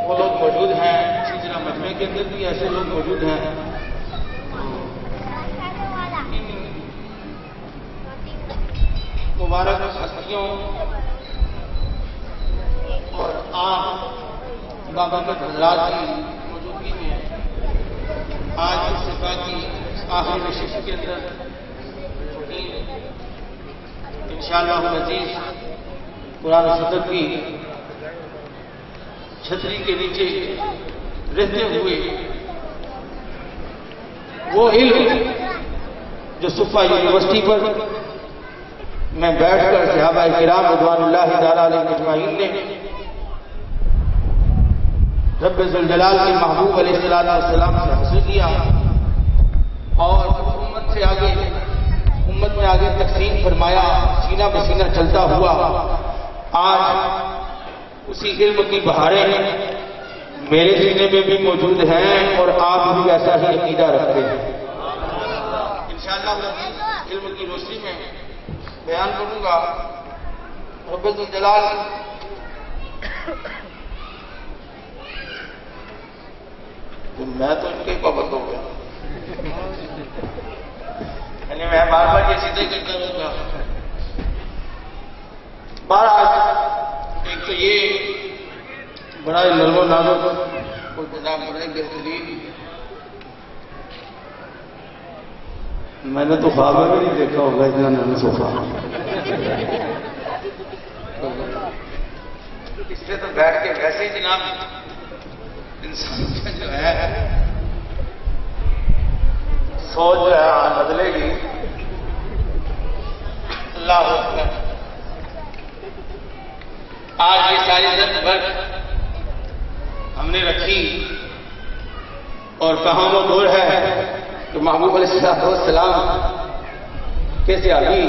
وہ لوگ موجود ہیں، سلسلہ مجمع کے اندر بھی ایسے لوگ موجود ہیں مبارک ہستیوں اور عام بابا کے حضرات کی موجودگی میں آج اس صفحہ کی آخری نشست کے اندر انشاءاللہ العزیز قرآن و سنت کی چھتری کے نیچے رہتے ہوئے وہ علم جو صفحہ یونیورسٹی پر میں بیٹھ کر صحابہ کرام رضوان اللہ تعالی علیہ اجمعین نے رب ذوالجلال کے محبوب علیہ السلام سے حاصل کیا اور امت میں آگے تقسیم فرمایا، سینہ بسینہ چلتا ہوا آج اسی علم کی بہاریں میرے سینے میں بھی موجود ہیں اور آپ بھی ایسا ہی عقیدہ رکھتے ہیں۔ انشاءاللہ علم کی روشنی میں بیان کروں گا۔ رب ذوالجلال میں تو ان کے پابند ہو گیا، یعنی میں بار بار یہ سیدھے کرتا رہوں گا۔ ایک تو یہ بڑا نرم و نازک اور جناب بڑا بہترین، میں نے تو خواب میں بھی نہیں دیکھا ہوگا اتنا نرم صوفہ، اس سے تو بیٹھ کے ویسے ہی جناب انسان کا جو ہے سوچ جو ہے بدلے گی۔ اللہ اکبر۔ آج یہ ساری زد وقت ہم نے رکھی اور کہاں وہ دور ہے کہ محبوب علیہ السلام کیسے آ گئی۔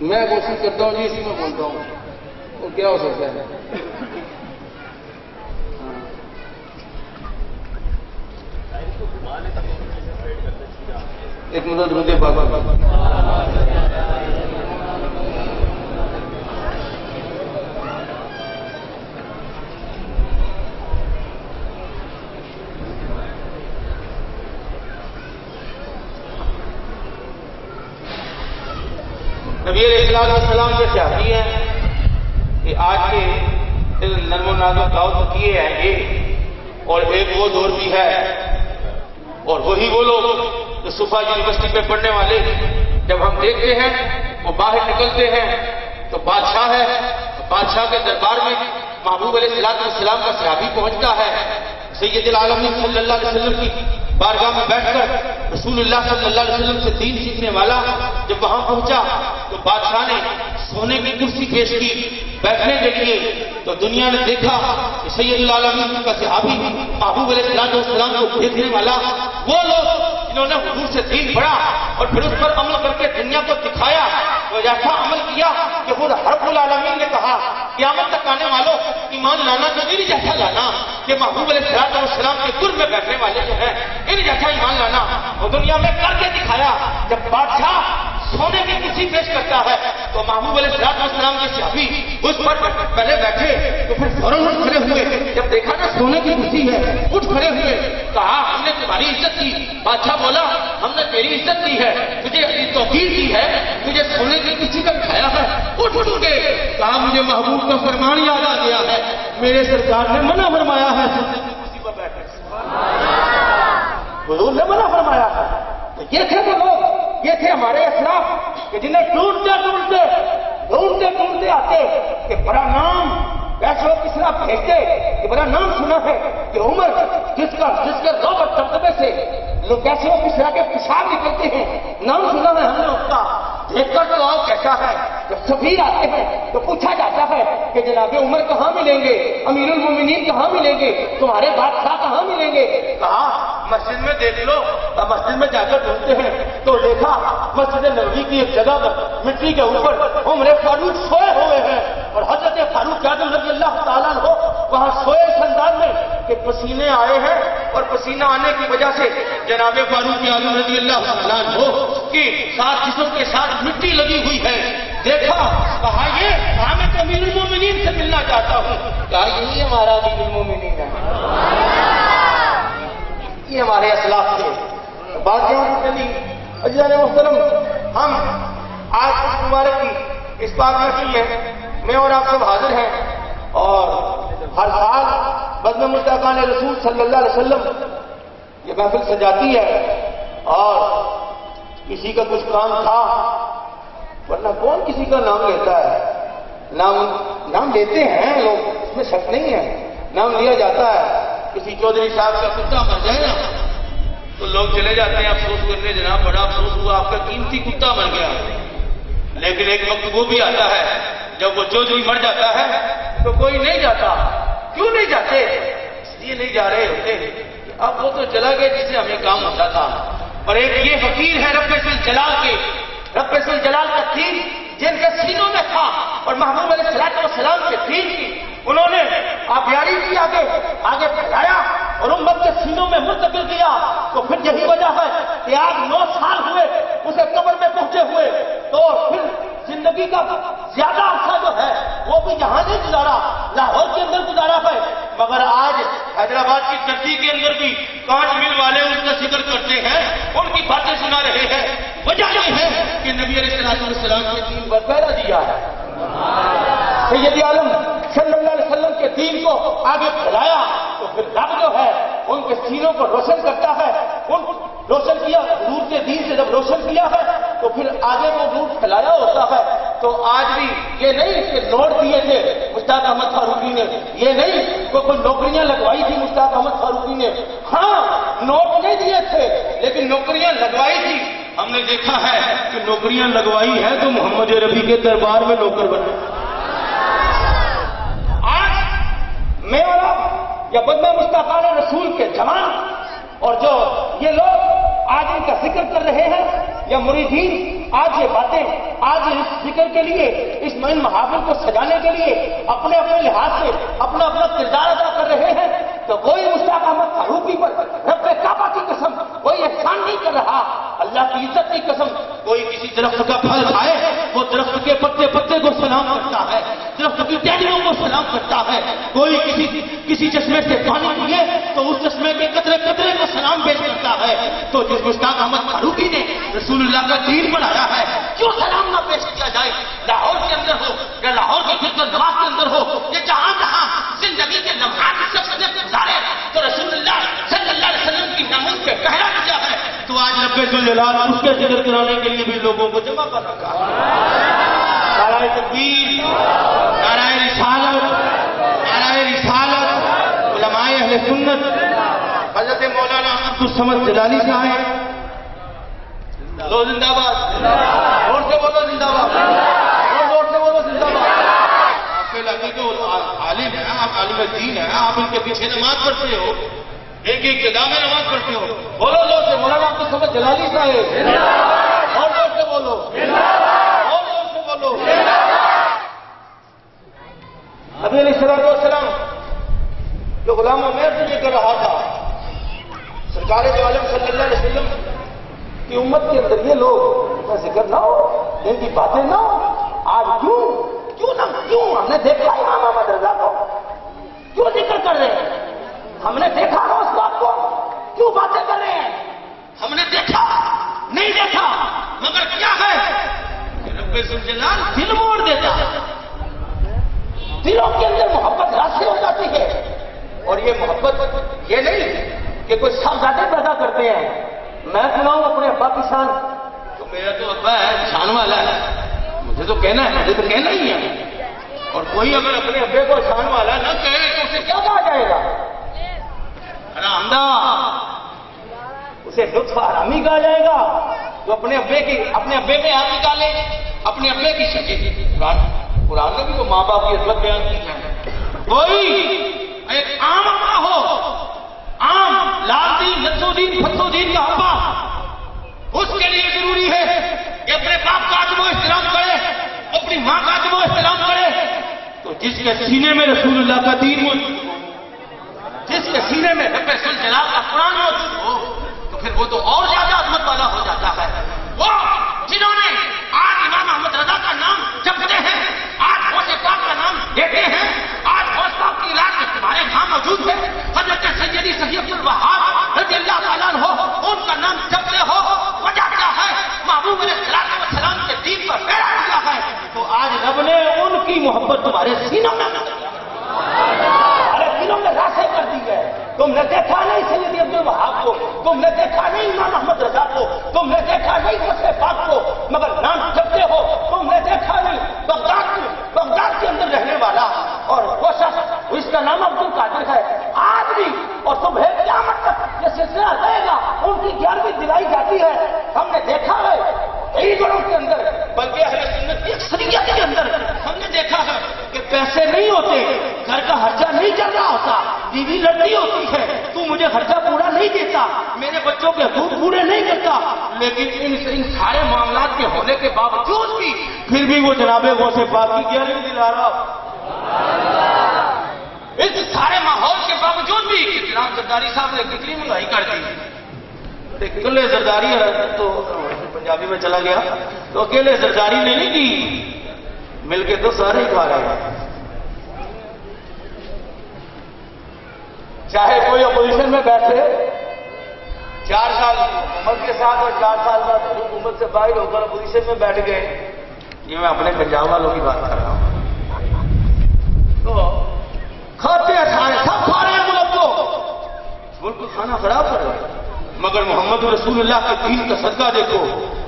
میں کوشش کرتا ہوں جی اسی میں بولتا ہوں، وہ کیا ہو سکتا ہے۔ ایک مدد مجھے بابا نبی علیہ السلام کے صحابی ہیں کہ آج کے نرم و نازک دعوت کیے ہیں یہ، اور ایک وہ دور بھی ہے اور وہی وہ لوگ جو صفحہ یونیورسٹی پہ پڑھنے والے جب ہم دیکھتے ہیں وہ باہر نکلتے ہیں تو بادشاہ ہے، بادشاہ کے دربار میں محبوب علیہ السلام کا صحابی پہنچتا ہے، سید العالمین صلی اللہ علیہ وسلم کی بارگاہ میں بیٹھ کر رسول اللہ صلی اللہ علیہ وسلم سے دین سیکھنے والا جب وہاں پہنچا تو بادشاہ نے سونے کی کرسی پیش کی بیٹھنے کے لیے، تو دنیا نے دیکھا کہ سید العالمین کا صحابی محبوب علیہ السلام کو دیکھنے والا وہ لوگ جنہوں نے حضور سے دین پڑھا اور پھر اس پر عمل کر کے دنیا کو دکھایا، تو ایسا عمل کیا کہ خود رب العالمین نے کہا قیامت تک آنے والوں ایمان لانا تو ان جیسا لانا کہ محبوب علیہ السلام کے قرب میں بیٹھنے والے جو ہیں ان جیسا ایمان لانا، وہ دنیا میں کر کے دکھایا۔ جب بادشاہ سونے کی کرسی پیش کرتا ہے تو محبوب علیہ السلام کے صحابی اس پر پہلے بیٹھے تو پھر فوراً اٹھ کھڑے ہوئے، جب دیکھا نا سونے کی کرسی ہے اٹھ کھڑے ہوئے، کہا ہم نے تمہاری عزت کی۔ بادشاہ بولا ہم نے تیری عزت کی ہے، تجھے توقیر کی ہے، تجھے سونے کی کرسی پر بٹھایا ہے، اٹھ کے کہا مجھے محبوب کا فرمان یاد آ گیا ہے، میرے سرکار نے منع فرمایا ہے سونے کی کرسی پر بیٹھنے سے، حضور نے منع فرمایا ہے۔ تو یہ تھے وہ لوگ، یہ تھے ہمارے اسلاف کہ جنہیں ڈھونڈتے آتے کہ بڑا نام کیسے کسرا بھیجتے کہ بڑا نام سنا ہے کہ عمر جس کے روبت دبدبے سے لوگ کیسے وہ کسرا کے پیشاب نکلتے ہیں، نام سنا ہے ہم نے اس کا، دیکھ کر تو آؤ کیسا ہے۔ جب سفیر آتے ہیں تو پوچھا جاتا ہے کہ جناب عمر کہاں ملیں گے، امیر المومنین کہاں ملیں گے، تمہارے بادشاہ کہاں ملیں گے؟ کہا مسجد میں دیکھ لو۔ مسجد میں جا کر ڈھونڈتے ہیں تو دیکھا مسجد نبوی کی ایک جگہ پر مٹی کے اوپر عمر فاروق سوئے ہوئے ہیں اور حضرت فاروق اعظم رضی اللہ تعالیٰ عنہ وہاں سوئے اس انداز میں کہ پسینے آئے ہیں اور پسینہ آنے کی وجہ سے جناب فاروق اعظم رضی اللہ تعالیٰ عنہ کی ساتھ جسم کے ساتھ مٹی لگی ہوئی ہے۔ دیکھا، کہا یہ میں تو امیر المومنین سے ملنا چاہتا ہوں، کہا یہی ہمارا امیر المومنین ہے۔ پاک محفل میں میں اور آپ سب حاضر ہیں، اور ہر سال بزم مصطفیٰ رسول صلی اللہ علیہ وسلم یہ محفل سجاتی ہے، اور کسی کا کچھ کام تھا، ورنہ کون کسی کا نام لیتا ہے؟ نام لیتے ہیں لوگ، اس میں شک نہیں ہے، نام لیا جاتا ہے۔ کسی چودھری صاحب کا کتا مر جائے نا تو لوگ چلے جاتے ہیں افسوس کرنے، جناب بڑا افسوس ہوا، آپ کا قیمتی کتا مر گیا۔ لیکن ایک وقت وہ بھی آتا ہے جب وہ چودھری مر جاتا ہے تو کوئی نہیں جاتا۔ کیوں نہیں جاتے؟ اس لیے نہیں جا رہے ہوتے کہ اب وہ تو چلا گیا جس سے ہمیں کام ہوتا تھا۔ اور ایک یہ فقیر ہے رب ذوالجلال کے، رب ذوالجلال کا دین جن کے سینوں میں تھا، اور محبوب علیہ السلام کے دین کی انہوں نے آبیاری کی، آگے پھیلایا اور امت کے سینوں میں منتقل کیا۔ تو پھر یہی وجہ ہے کہ آج 9 سال ہوئے اسے قبر میں پہنچے ہوئے، تو پھر زندگی کا زیادہ عرصہ جو ہے وہ بھی یہاں نہیں گزارا، لاہور کے اندر گزارا ہے، مگر آج حیدرآباد کی دھرتی کے اندر بھی 5 مل والے اس کا ذکر کرتے ہیں، ان کی باتیں سنا رہے ہیں۔ وجہ یہ ہے کہ نبی علیہ السلام کے دین پر پہرا دیا ہے، سید عالم صلی اللہ علیہ وسلم کے دین کو آگے پھیلایا، تو پھر رب جو ہے ان کے سینوں کو روشن کرتا ہے، ان کو روشن کیا، نور کے دین سے جب روشن کیا ہے تو پھر آگے وہ نور پھیلایا ہوتا ہے۔ تو آج بھی یہ نہیں کہ نوٹ دیے تھے مشتاق احمد فاروقی نے، یہ نہیں کہ کوئی نوکریاں لگوائی تھی مشتاق احمد فاروقی نے، ہاں نوٹ نہیں دیے تھے لیکن نوکریاں لگوائی تھی۔ ہم نے دیکھا ہے کہ نوکریاں لگوائی ہے تو محمد ربی کے دربار میں نوکر بنے۔ آج میں اور آپ یا بندہ مصطفیٰ رسول کے جوان اور جو یہ لوگ آج ان کا ذکر کر رہے ہیں یا مریدین آج یہ باتیں آج اس ذکر کے لیے اس ان محافل کو سجانے کے لیے اپنے اپنے لحاظ سے اپنا اپنا کردار ادا کر رہے ہیں، تو کوئی مشتاق احمد فاروقی پر رب کعبہ کی قسم کوئی احسان نہیں کر رہا، اللہ کی عزت کی قسم کوئی کسی درخت کا پھل کھائے وہ درخت کے پتے پتے کو سلام کرتا ہے، درخت کی ٹہنیوں کو سلام کرتا ہے، کوئی کسی چشمے سے پانی پیے تو اس چشمے کے قطرے قطرے کو سلام پیش کرتا ہے۔ تو جس مشتاق احمد فاروقی نے رسول اللہ کا دین بنایا ہے کیوں سلام نہ پیش کیا جائے؟ لاہور کے اندر ہو یا لاہور کے خود نواز کے اندر ہو یا جہاں جہاں زندگی کے لمحات شخص نے گزارے تو رسول اللہ صلی اللہ علیہ وسلم کی ناموس پہ پہرا دیا ہے، تو آج رب ذوالجلال اس کے ذکر کرانے کے لیے بھی لوگوں کو جمع کر رکھا ہے۔ نعرہ تکبیر، نعرہ رسالت، نعرہ رسالت، علماء اہل سنت حضرت مولانا عبدالصمد جلالی صاحب لو زندہ باد، زور سے بولو زندہ باد، اور زور سے بولو زندہ باد۔ آپ کے علاقے کے عالم ہیں، آپ عالم دین ہیں، آپ ان کے پیچھے نماز پڑھتے ہو، ایک ایک جگہ میں نماز پڑھتے ہو، بولو زور سے مولانا عبدالصمد جلالی صاحب، اور زور سے بولو، اور زور سے بولو۔ نبی علیہ السلام جو غلام عمیر سے یہ کر رہا تھا، سرکار دو عالم صلی اللہ علیہ وسلم کی امت کے اندر یہ لوگ ذکر نہ ہو، ان کی باتیں نہ ہو، آج کیوں ہم نے دیکھا امام احمد رضا کو کیوں ذکر کر رہے ہیں، ہم نے دیکھا اس بات کو کیوں باتیں کر رہے ہیں، ہم نے دیکھا نہیں دیکھا، مگر کیا ہے رب ذوالجلال دل موڑ دیتا، دلوں کے اندر محبت راستے ہو جاتی ہے، اور یہ محبت یہ نہیں کہ کوئی صاحبزادے پیدا کرتے ہیں۔ میں سناؤں اپنے ابا کی شان، تو میرا تو ابا ہے شان والا ہے، مجھے تو کہنا ہے، مجھے تو کہنا ہی ہے، اور کوئی اگر اپنے ابے کو شان والا نہ کہے تو اسے کیا کہا جائے گا؟ حرامدہ، اسے لطف حرامی کہا جائے گا، جو اپنے ابے میں ہاتھ نکالے، اپنے ابے کی شکل۔ قرآن نے بھی تو ماں باپ کی عزت بیان کی ہے۔ کوئی ایک عام ابا ہو، عام لال دین نسودین فتودین کا ابا، اس کے لیے ضروری ہے کہ اپنے باپ کا ادب و احترام کرے، اپنی ماں کا ادب و احترام کرے۔ تو جس کے سینے میں رسول اللہ کا دین موجود ہو، جس کے سینے میں رب ذوالجلال کا قرآن موجود ہو، تو پھر وہ تو اور زیادہ عظمت والا ہو جاتا ہے۔ وہ جنہوں نے آج امام احمد رضا کا نام جپتے ہیں، آج غوث پاک کا نام لیتے ہیں، آج غوث پاک کی رات میں تمہارے نام موجود ہے، حضرت سیدی صحیح عبد الوہاب رضی اللہ تعالیٰ عنہ ان کا نام جپتے ہو، وجہ کیا ہے؟ محبوب علیہ السلام کے دین پر پہرا دیا ہے، تو آج رب تم نے دیکھا نہیں سیدی عبد الوہاب کو، تم نے دیکھا نہیں امام احمد رضا کو، تم نے دیکھا نہیں مسئلہ پاک کو، مگر نام جپتے ہو. تم نے دیکھا نہیں بغداد کے اندر رہنے والا اور وہ شخص اس کا نام عبد القادر ہے آج بھی، اور صبح قیامت تک یہ سلسلہ رہے گا. ان کی 11ویں دلائی جاتی ہے. ہم نے دیکھا ہے عیدوں کے اندر، بلکہ اہل سنت کی اکثریت کے اندر ہم نے دیکھا ہے کہ پیسے نہیں ہوتے، گھر کا خرچہ نہیں چل رہا ہوتا، بیوی لڑتی ہوتی ہے، تو مجھے خرچہ پورا نہیں دیتا، میرے بچوں کے حقوق پورے نہیں کرتا، لیکن ان سارے معاملات کے ہونے کے باوجود بھی پھر بھی وہ جناب غوث پاک کی کیا نہیں دلا رہا. اس سارے ماحول کے باوجود بھی جناب زرداری صاحب نے کتنی مہنگائی کر دی. اکیلے زرداری ہے تو پنجابی میں چلا گیا تو اکیلے زرداری نے نہیں کی، مل کے تو سارے ہی کھا رہے ہیں. چاہے کوئی اپوزیشن میں بیٹھے 4 سال حکومت کے ساتھ اور 4 سال بعد حکومت سے باہر ہو کر اپوزیشن میں بیٹھ گئے. یہ میں اپنے پنجاب والوں کی بات کر رہا ہوں. تو کھاتے ہیں سارے، سب کھا رہے ہیں ملک کو کھانا خراب کر رہے ہیں، مگر محمد رسول اللہ کے دین کا صدقہ دیکھو.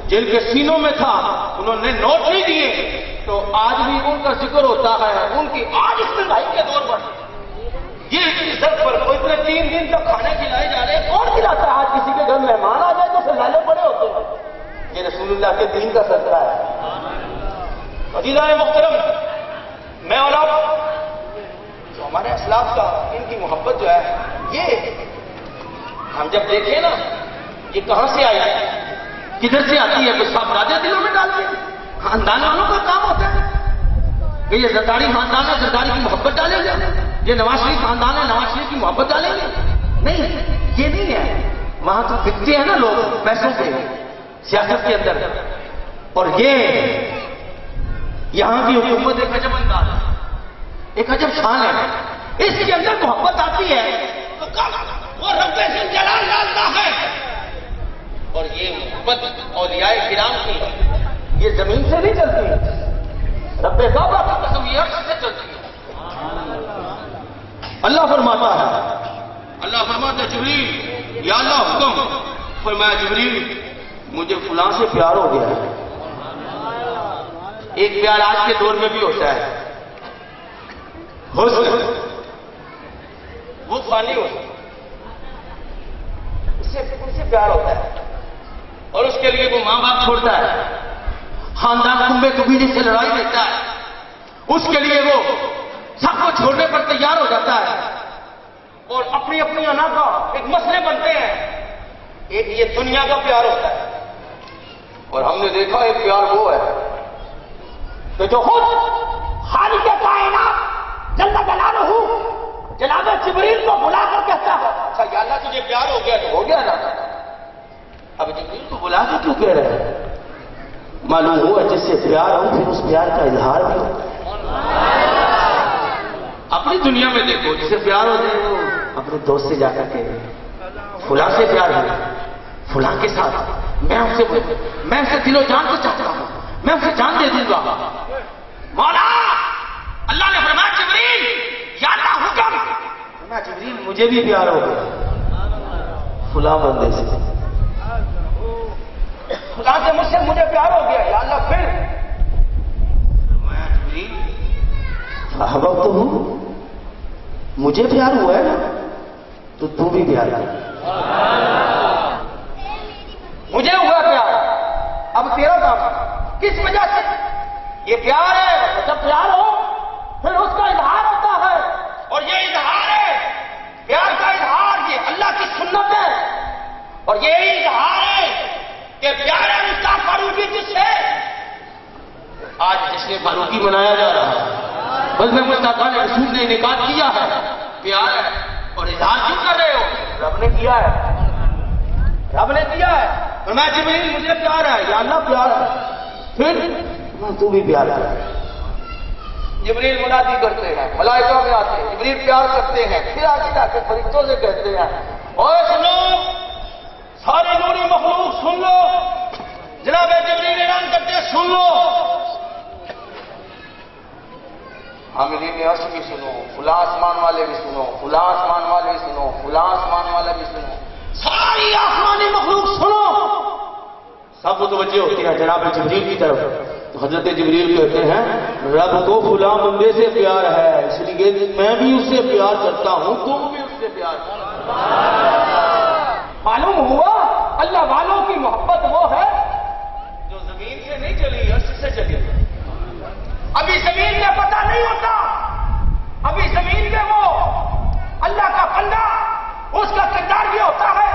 جن کے سینوں میں تھا انہوں نے نوٹ نہیں دیے تو آج بھی ان کا ذکر ہوتا ہے. ان کی آج اس مہنگائی کے دور پر یہ عزت پر وہ اتنے 3 دن تک کھانے کھلائے جا رہے ہیں. کون کھلاتا ہے؟ آج کسی کے گھر مہمان آ جائے تو پھر لالے پڑے ہوتے ہیں. یہ رسول اللہ کے دین کا صدقہ ہے. عزیزان محترم، میں اور آپ جو ہمارے اسلاف کا ان کی محبت جو ہے یہ ہم جب دیکھیں نا یہ کہاں سے آئی ہے، کدھر سے آتی ہے؟ کچھ صاحب دادے دلوں میں ڈال کے خاندان والوں کا کام ہوتا ہے کہ یہ زرداری خاندان ہے، زرداری کی محبت ڈالیں گے. یہ نواز شریف خاندان ہے، نواز شریف کی محبت ڈالیں گے. نہیں، یہ نہیں ہے. وہاں تو بکتے ہیں نا لوگ پیسوں سے سیاست کے اندر. اور یہ یہاں کی حکومت ایک عجب انداز ہے، ایک عجب شان ہے. اس کے اندر محبت آتی ہے تو وہ رب ذوالجلال ڈالتا ہے. اور یہ محبت اولیاء کرام کی یہ زمین سے نہیں چلتی، رب کعبہ کی قسم یہ عرش سے چلتی ہے. اللہ فرماتا ہے جبریل، یا اللہ حکم فرمایا جبریل مجھے فلاں سے پیار ہو گیا ہے. ایک پیار آج کے دور میں بھی ہوتا ہے، حسن وہ فانی ہوتا ہے، اس سے پیار ہوتا ہے اور اس کے لیے وہ ماں باپ چھوڑتا ہے، خاندان کنبے قبیلے سے لڑائی دیتا ہے، اس کے لیے وہ سب کو چھوڑنے پر تیار ہو جاتا ہے اور اپنی اپنی انا کا ایک مسئلے بنتے ہیں. ایک یہ دنیا کا پیار ہوتا ہے اور ہم نے دیکھا ایک پیار وہ ہے کہ جو خود خالق کائنات جل جلالہ جناب جبریل کو بلا کر کہتا ہے اچھا یا اللہ تجھے پیار ہو گیا تو ہو گیا نا. اب جبریل کو بلا کے کیوں کہہ رہے ہیں؟ معلوم ہوا جس سے پیار ہو پھر اس پیار کا اظہار بھی ہو. اپنی دنیا میں دیکھو جسے پیار ہو جائے وہ اپنے دوست سے جا کر کے فلاں سے پیار ہو، فلاں کے ساتھ میں اسے دل و جان کو چاہتا ہوں، میں اسے جان دے دوں گا. مولا اللہ نے فرمایا جبریل یا اللہ حکم فرمایا جبریل مجھے بھی پیار ہو گیا فلاں بندے سے، فلاں سے مجھ سے مجھے پیار ہو گیا. یا اللہ پھر فرمایا جبریل احببتہ ہوں مجھے پیار ہوا ہے نا تو تو بھی پیار کر. مجھے ہوا پیار، اب تیرا کام کس وجہ سے یہ پیار ہے. جب پیار ہو پھر اس کا اظہار ہوتا ہے اور یہ اظہار ہے پیار کا اظہار یہ اللہ کی سنت ہے اور یہی اظہار ہے کہ پیار ہے مصطفیٰ فاروقی جس سے آج جشن فاروقی منایا جا رہا ہے. بس میں مصطفیٰ نے رسول نے انعقاد کیا ہے پیار ہے اور اظہار کیوں کر رہے ہو؟ رب نے کیا ہے، رب نے کیا ہے. اور میں جبریل مجھے پیار ہے، یا اللہ پیار ہے پھر تو بھی پیار کر. جبریل منادی کرتے ہیں، ملائکہ میں آتے ہیں، جبریل پیار کرتے ہیں، پھر آگے جا کے فرشتوں سے کہتے ہیں اوے سنو سارے نوری مخلوق سن لو، جناب جبریل اعلان کرتے ہیں سن لو، حاملین عرش بھی سنو، فلاں آسمان والے بھی سنو، فلاں آسمان والے بھی سنو، فلاں متوجہ ہوتے ہیں جناب جبریل کی طرف. تو حضرت جبریل کہتے ہیں رب کو فلاں بندے سے پیار ہے، اس لیے میں بھی اس سے پیار کرتا ہوں، تم بھی اس سے پیار کرو. معلوم ہوا اللہ والوں کی محبت وہ ہے جو زمین سے نہیں چلی، عرش سے چلی. ابھی زمین میں پتہ نہیں ہوتا، ابھی زمین میں وہ اللہ کا بندہ، اس کا کردار بھی ہوتا ہے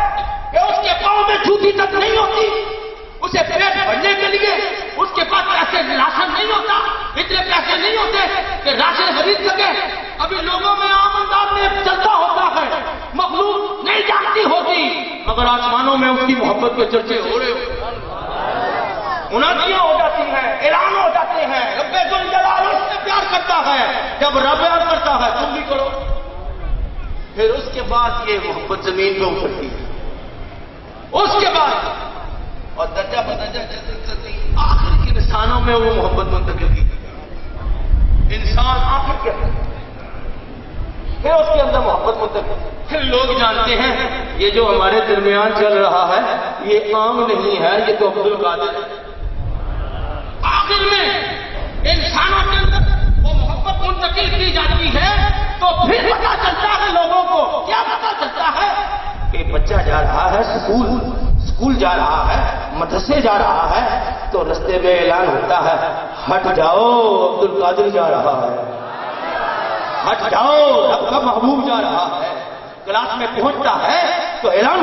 کہ اس کے پاؤں میں جوتی تک نہیں ہوتی، اسے پیٹ بھرنے کے لیے اس کے پاس پیسے راشن نہیں ہوتا، اتنے پیسے نہیں ہوتے کہ راشن خرید سکے. ابھی لوگوں میں عام انداز میں چلتا ہوتا ہے، مخلوق نہیں جانتی ہوتی، مگر آسمانوں میں اس کی محبت کے چرچے ہو رہے ہو، منادیاں ہو جاتی ہیں، اعلان ہو جاتے ہیں. رب ذوالجلال اس سے پیار کرتا ہے. جب رب پیار کرتا ہے تم بھی کرو. پھر اس کے بعد یہ محبت زمین پہ اترتی ہے، اس کے بعد اور درجہ بدرجہ چلتی آخر کے انسانوں میں وہ محبت منتقل کی. انسان آخر کے پھر اس کے اندر محبت منتقل. پھر لوگ جانتے ہیں یہ جو ہمارے درمیان چل رہا ہے یہ عام نہیں ہے، یہ تو عبد القادر ہے. آخر میں انسانوں کے اندر وہ محبت منتقل کی جاتی ہے تو پھر پتا چلتا ہے لوگوں کو. کیا پتا چلتا ہے؟ کہ بچہ جا رہا ہے اسکول جا رہا ہے، مدرسے جا رہا ہے، تو رستے میں اعلان ہوتا ہے ہٹ جاؤ عبد القادر جا رہا ہے، ہٹ جاؤ رب کا محبوب جا رہا ہے. کلاس میں پہنچتا ہے تو اعلان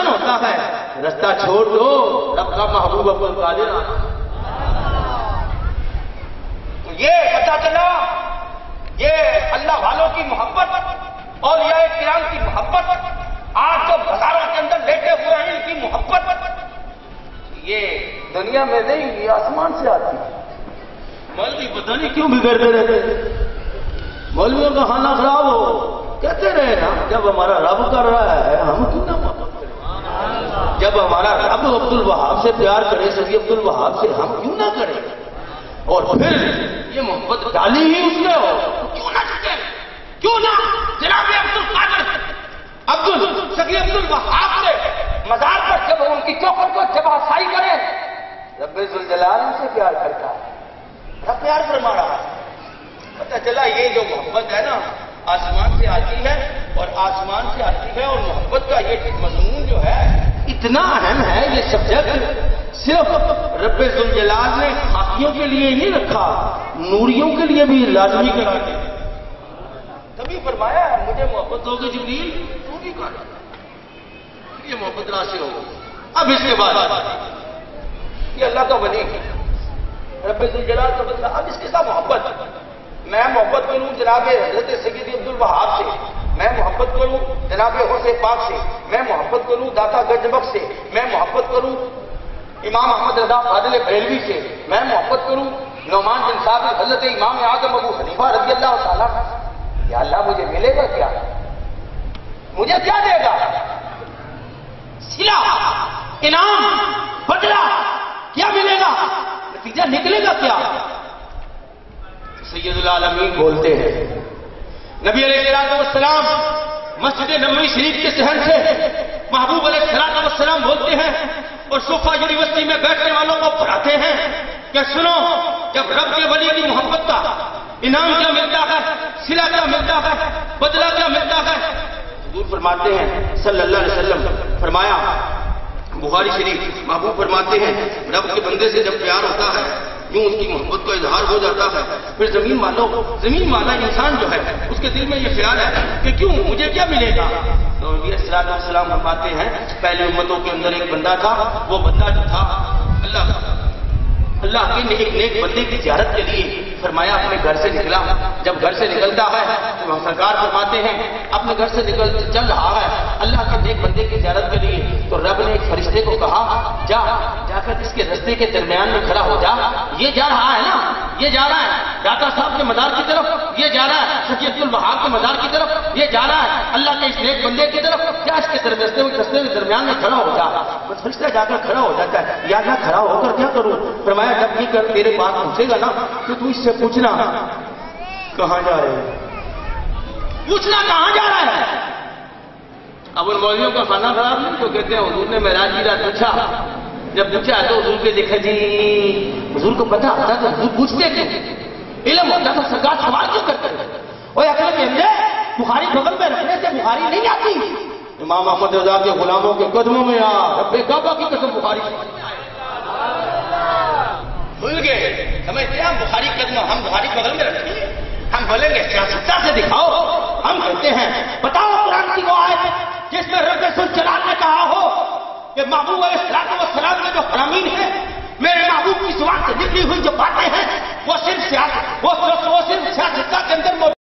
ہوتا ہے رستہ چھوڑ دو رب کا محبوب عبد القادر آ رہا ہے. یہ پتا چلا یہ اللہ والوں کی محبت اور یہ کرام کی محبت، آج جو بازاروں کے اندر لیٹے ہوئے ہیں ان کی محبت، یہ دنیا میں نہیں، یہ آسمان سے آتی ہے. مولوی پتہ نہیں کیوں بگڑتے رہتے، مولویوں کا کھانا خراب ہو کہتے رہے نا. جب ہمارا رب کر رہا ہے ہم کیوں نہ محبت کریں؟ جب ہمارا رب عبد الوہاب سے پیار کرے، سید عبد الوہاب سے، ہم کیوں نہ کریں؟ اور پھر یہ محبت ڈالی ہی اس نے ہو، کیوں نہ جھکے، کیوں نہ جناب عبد القادر سید عبد الوہاب سے مزار پر جب ان کی چوکھٹ کو جب آسائی کرے. رب ذوالجلال ان سے پیار کرتا ہے، رب پیار فرما رہا ہے. پتہ چلا یہ جو محبت ہے نا آسمان سے آتی ہے، اور آسمان سے آتی ہے، اور محبت کا یہ مضمون جو ہے اتنا اہم ہے، یہ سبجیکٹ صرف رب ذوالجلال نے خاکیوں کے لیے ہی نہیں رکھا، نوریوں کے لیے بھی لازمی کرا دیا. تبھی فرمایا ہے مجھے محبت ہوگی جبریل تو بھی کر یہ محبت راشی ہوگی. اب اس کے بعد یہ اللہ کا ولی رب ذوالجلال کا بدلہ. اب اس کے ساتھ محبت، میں محبت کروں جناب حضرت سید عبد الوہاب سے، میں محبت کروں جناب غوث پاک سے، میں محبت کروں داتا گنج بخش سے، میں محبت کروں امام احمد رضا فاضل بریلوی سے، میں محبت کروں نعمان بن ثابت حضرت امام اعظم ابو حنیفہ رضی اللہ تعالیٰ. یا اللہ مجھے ملے گا کیا؟ مجھے کیا دے گا؟ صلہ، انعام، بدلہ کیا ملے گا؟ نتیجہ نکلے گا کیا؟ سید العالمین بولتے ہیں، نبی علیہ السلام مسجد نبوی شریف کے صحن سے محبوب علیہ السلام بولتے ہیں اور صوفہ یونیورسٹی میں بیٹھنے والوں کو پڑھاتے ہیں کہ سنو، جب رب کے ولی کی محبت کا انعام کیا ملتا ہے، صلہ کیا ملتا ہے، بدلہ کیا ملتا ہے. حضور فرماتے ہیں صلی اللہ علیہ وسلم، فرمایا بخاری شریف، محبوب فرماتے ہیں رب کے بندے سے جب پیار ہوتا ہے یوں اس کی محبت کا اظہار ہو جاتا ہے. پھر زمین والا انسان جو ہے اس کے دل میں یہ خیال ہے کہ کیوں مجھے کیا ملے گا. تو نبی علیہ السلام فرماتے ہیں پہلے امتوں کے اندر ایک بندہ تھا، وہ بندہ جو تھا اللہ کے ایک نیک بندے کی زیارت کے لیے فرمایا اپنے گھر سے نکلا. جب گھر سے نکلتا ہے تو سرکار فرماتے ہیں اپنے گھر سے چل رہا ہے اللہ کے نیک بندے کی زیارت کے لیے، تو رب نے ایک فرشتے کو کہا جا کر اس کے رستے کے درمیان میں کھڑا ہو جا. یہ جا رہا ہے نا، یہ جا رہا ہے داتا صاحب کے مزار کی طرف، یہ جا رہا ہے سید عبد الوہاب کے مزار کی طرف، یہ جا رہا ہے اللہ کے اس نیک بندے کی طرف، کیا اس کے رستے کے درمیان میں کھڑا ہو جا. بس فرشتہ جا کر کھڑا ہو جاتا ہے. یا میں کھڑا ہو کر کیا کروں؟ فرمایا جب یہ کر تیرے پاس پہنچے گا نا تو اس سے پوچھنا کہاں جا رہے ہیں، پوچھنا کہاں جا رہا ہے. اب ان مولویوں کا کھانا خراب نہیں تو کہتے ہیں حضور نے معراج کی رات پوچھا جب پوچھا تو حضور کے دیکھا جی حضور کو پتا ہوتا تو حضور پوچھتے کیوں؟ علم ہوتا تو سرکار سوال کیوں کرتے؟ اور اکرم احمد بخاری بغل میں رکھنے سے بخاری نہیں آتی. امام احمد رضا کے غلاموں کے قدموں میں رب کعبہ کی قسم بخاری بھول گئے. سمجھتے ہیں ہم بخاری قدموں ہم بخاری بغل میں رکھتے ہیں. ہم بولیں گے سیاستہ سے دکھاؤ. ہم کہتے ہیں بتاؤ قرآن کی وہ آیت جس میں رب ذوالجلال نے کہا ہو کہ محبوب علیہ السلام کے جو حرامین ہیں میرے محبوب کی زبان سے نکلی ہوئی جو باتیں ہیں وہ صرف سیاست کے اندر